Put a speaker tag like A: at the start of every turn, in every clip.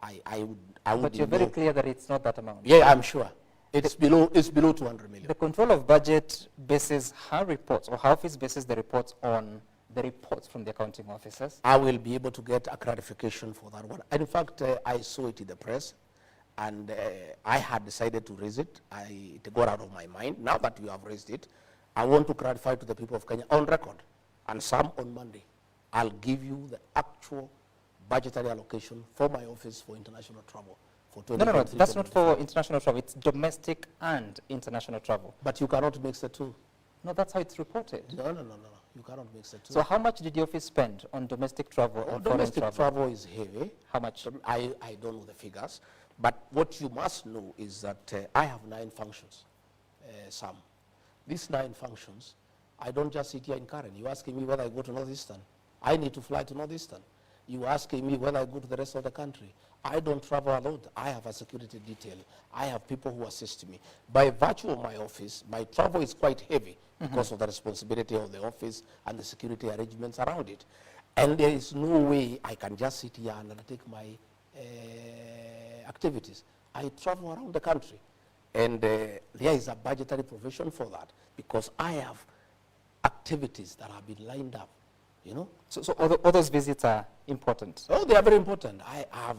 A: I would
B: But you're very clear that it's not that amount.
A: Yeah, I'm sure. It's below 200 million.
B: The control of budget bases her reports, or her office bases the reports on the reports from the accounting officers.
A: I will be able to get a clarification for that one. In fact, I saw it in the press, and I had decided to raise it. It got out of my mind. Now that you have raised it, I want to clarify to the people of Kenya on record, and some on Monday. I'll give you the actual budgetary allocation for my office for international travel for 2023.
B: No, that's not for international travel. It's domestic and international travel.
A: But you cannot mix the two.
B: No, that's how it's reported.
A: No. You cannot mix the two.
B: So how much did the office spend on domestic travel and foreign
A: domestic travel is heavy.
B: How much?
A: I don't know the figures. But what you must know is that I have 9 functions, Sam. These 9 functions, I don't just sit here in Karen. You're asking me whether I go to Northeastern. I need to fly to Northeastern. You're asking me whether I go to the rest of the country. I don't travel alone. I have a security detail. I have people who assist me. By virtue of my office, my travel is quite heavy because of the responsibility of the office and the security arrangements around it. And there is no way I can just sit here and undertake my activities. I travel around the country. And there is a budgetary provision for that because I have activities that have been lined up. You know?
B: So all those visits are important?
A: Oh, they are very important. I have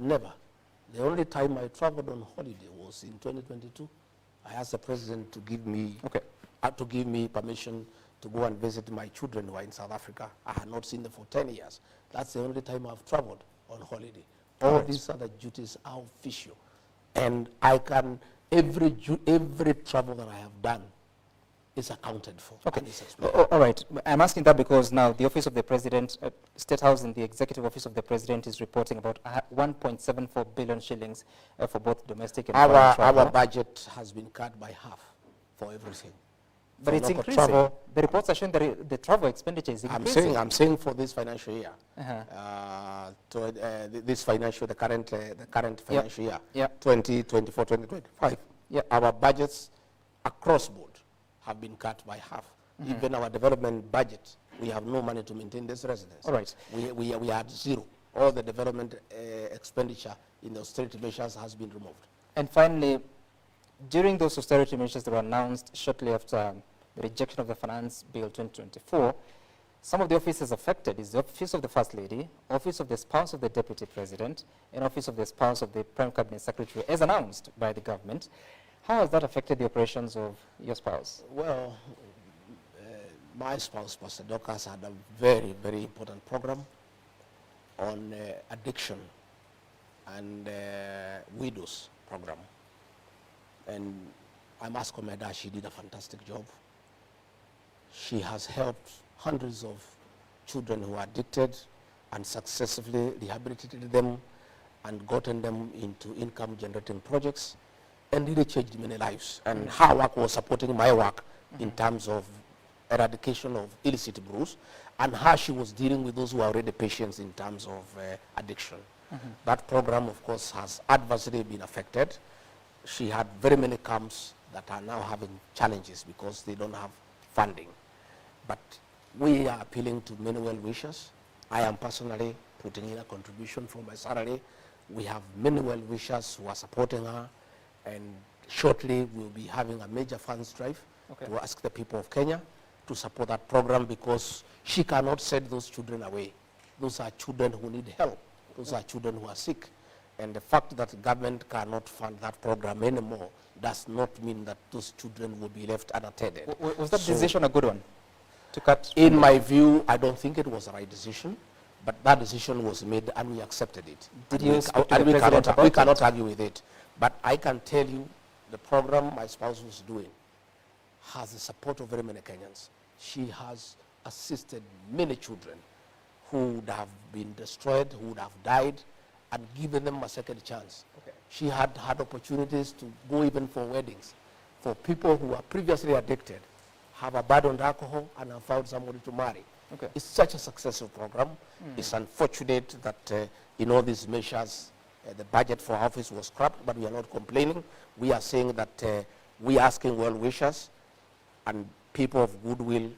A: never. The only time I traveled on holiday was in 2022. I asked the president to give me, permission to go and visit my children who are in South Africa. I had not seen them for 10 years. That's the only time I've traveled on holiday. All these other duties are official. And I can, every travel that I have done is accounted for.
B: Okay. All right. I'm asking that because now the Office of the President, State House and the Executive Office of the President is reporting about 1.74 billion shillings for both domestic and foreign travel.
A: Our budget has been cut by half for everything.
B: But it's increasing. Travel, the reports are showing that the travel expenditure is increasing.
A: I'm saying for this financial year, the current financial year, 2024, 2025, our budgets across board have been cut by half. Even our development budget, we have no money to maintain this residence.
B: All right.
A: We had zero. All the development expenditure in the austerity measures has been removed.
B: And finally, during those austerity measures that were announced shortly after the rejection of the Finance Bill 2024, some of the offices affected is the Office of the First Lady, Office of the Spouse of the Deputy President, and Office of the Spouse of the Prime Cabinet Secretary, as announced by the government. How has that affected the operations of your spouse?
A: Well, my spouse, Pastor Dorcas, had a very, very important program on addiction and widows program. And I must commend her. She did a fantastic job. She has helped hundreds of children who are addicted and successfully rehabilitated them and gotten them into income-generating projects, and really changed many lives. And her work was supporting my work in terms of eradication of illicit brews, and how she was dealing with those who are already patients in terms of addiction. That program, of course, has adversely been affected. She had very many camps that are now having challenges because they don't have funding. But we are appealing to many well-wishers. I am personally putting in a contribution from my salary. We have many well-wishers who are supporting her, and shortly we'll be having a major funds drive to ask the people of Kenya to support that program because she cannot send those children away. Those are children who need help. Those are children who are sick. And the fact that the government cannot fund that program anymore does not mean that those children will be left unattended.
B: Was that decision a good one? To cut?
A: In my view, I don't think it was the right decision, but that decision was made and we accepted it.
B: Did you speak to the president about it?
A: We cannot argue with it. But I can tell you the program my spouse was doing has the support of very many Kenyans. She has assisted many children who would have been destroyed, who would have died, and given them a second chance. She had had opportunities to go even for weddings for people who are previously addicted, have abandoned alcohol, and have found somebody to marry. It's such a successful program. It's unfortunate that in all these measures, the budget for office was scrapped, but we are not complaining. We are saying that we are asking well-wishers and people of goodwill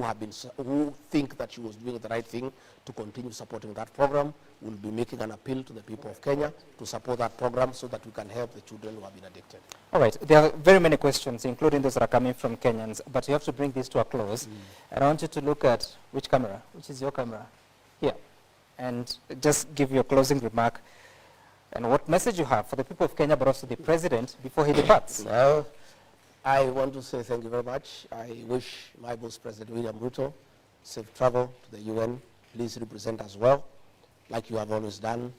A: who think that she was doing the right thing to continue supporting that program. We'll be making an appeal to the people of Kenya to support that program so that we can help the children who have been addicted.
B: All right, there are very many questions, including those that are coming from Kenyans, but you have to bring this to a close. And I want you to look at which camera, which is your camera, here, and just give your closing remark and what message you have for the people of Kenya, but also the president before he departs.
A: Well, I want to say thank you very much. I wish my boss, President William Ruto, safe travel to the UN. Please represent us well, like you have always done,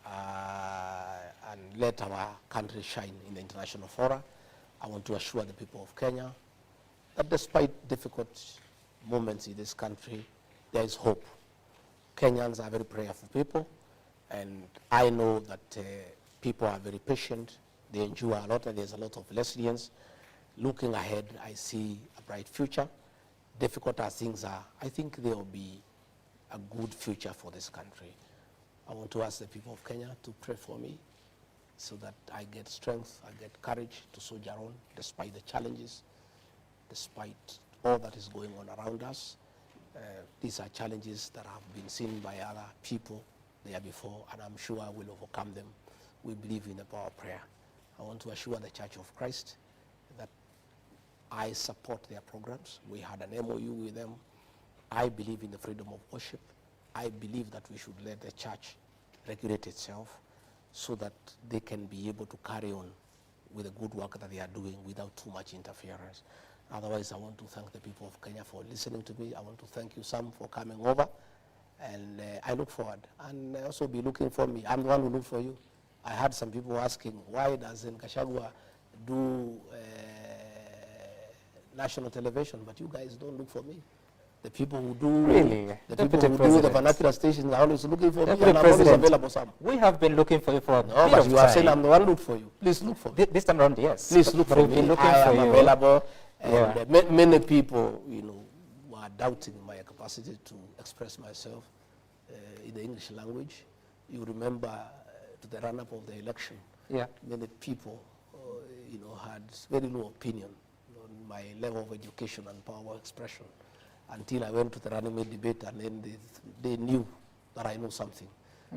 A: and let our country shine in the international fora. I want to assure the people of Kenya that despite difficult moments in this country, there is hope. Kenyans are very prayerful people, and I know that people are very patient. They endure a lot, and there's a lot of resilience. Looking ahead, I see a bright future. Difficult as things are, I think there will be a good future for this country. I want to ask the people of Kenya to pray for me so that I get strength, I get courage to soldier on despite the challenges, despite all that is going on around us. These are challenges that have been seen by other people there before, and I'm sure I will overcome them. We believe in the power of prayer. I want to assure the Church of Christ that I support their programs. We had an MOU with them. I believe in the freedom of worship. I believe that we should let the church regulate itself so that they can be able to carry on with the good work that they are doing without too much interference. Otherwise, I want to thank the people of Kenya for listening to me. I want to thank you, Sam, for coming over. And I look forward. And also be looking for me. I'm the one who look for you. I had some people asking, why doesn't Gachagua do national television? But you guys don't look for me. The people who do,
B: really?
A: The people who do the vernacular stations are always looking for me, and I'm always available, Sam.
B: We have been looking for you for a bit
A: but
B: of
A: you
B: time.
A: are saying I'm the one look for you. Please look for me.
B: This time around, yes.
A: Please look for me. I am available. And many people, were doubting my capacity to express myself in the English language. You remember to the run-up of the election, many people, had very low opinion on my level of education and power of expression, until I went to the running mate debate, and then they knew that I know something.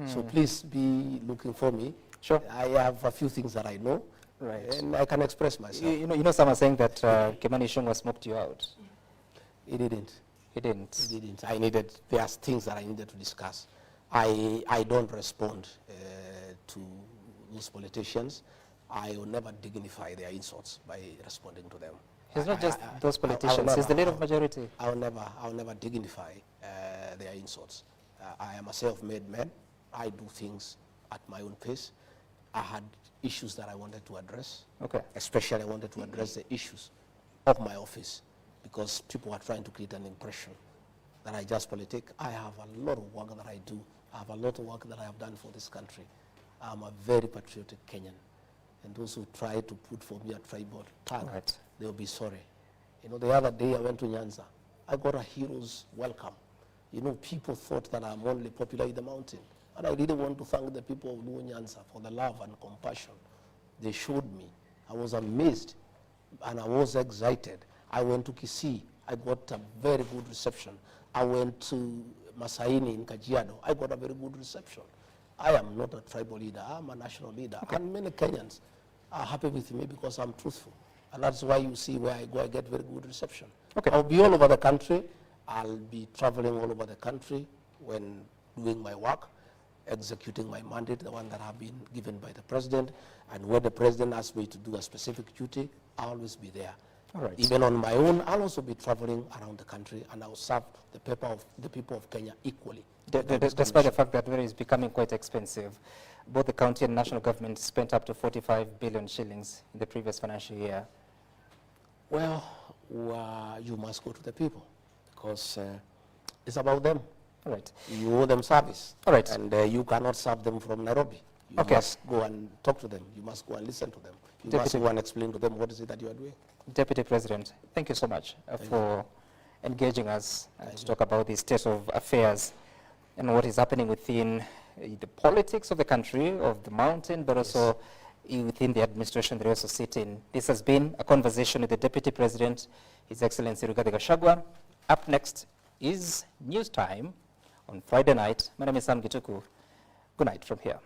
A: So please be looking for me.
B: Sure.
A: I have a few things that I know, and I can express myself.
B: You know, some are saying that Kimani Ichung'wah smoked you out.
A: He didn't.
B: He didn't.
A: He didn't. There's things that I needed to discuss. I don't respond to those politicians. I will never dignify their insults by responding to them.
B: He's not just those politicians, he's the leader of majority.
A: I'll never dignify their insults. I am a self-made man. I do things at my own pace. I had issues that I wanted to address.
B: Okay.
A: Especially I wanted to address the issues of my office, because people are trying to create an impression that I just politic. I have a lot of work that I do. I have a lot of work that I have done for this country. I'm a very patriotic Kenyan. And those who try to put for me a tribal tag, they'll be sorry. The other day I went to Nyanza. I got a hero's welcome. People thought that I'm only popular in the mountain. And I really want to thank the people of Nyanza for the love and compassion they showed me. I was amazed and I was excited. I went to Kisii. I got a very good reception. I went to Masaini in Kajiado. I got a very good reception. I am not a tribal leader. I'm a national leader. And many Kenyans are happy with me because I'm truthful. And that's why you see where I go, I get very good reception. I'll be all over the country. I'll be traveling all over the country when doing my work, executing my mandate, the one that I've been given by the president. And when the president asks me to do a specific duty, I'll always be there. Even on my own, I'll also be traveling around the country, and I'll serve the people of Kenya equally.
B: Despite the fact that it is becoming quite expensive, both the county and national government spent up to 45 billion shillings in the previous financial year.
A: Well, you must go to the people, because it's about them. You owe them service. And you cannot serve them from Nairobi. You must go and talk to them. You must go and listen to them. You must go and explain to them what is it that you are doing.
B: Deputy President, thank you so much for engaging us to talk about the state of affairs and what is happening within the politics of the country, of the mountain, but also within the administration that we also sit in. This has been a conversation with the Deputy President, His Excellency Rigathi Gachagua, Up next is News Time on Friday night. My name is Sam Gituku. Good night from here.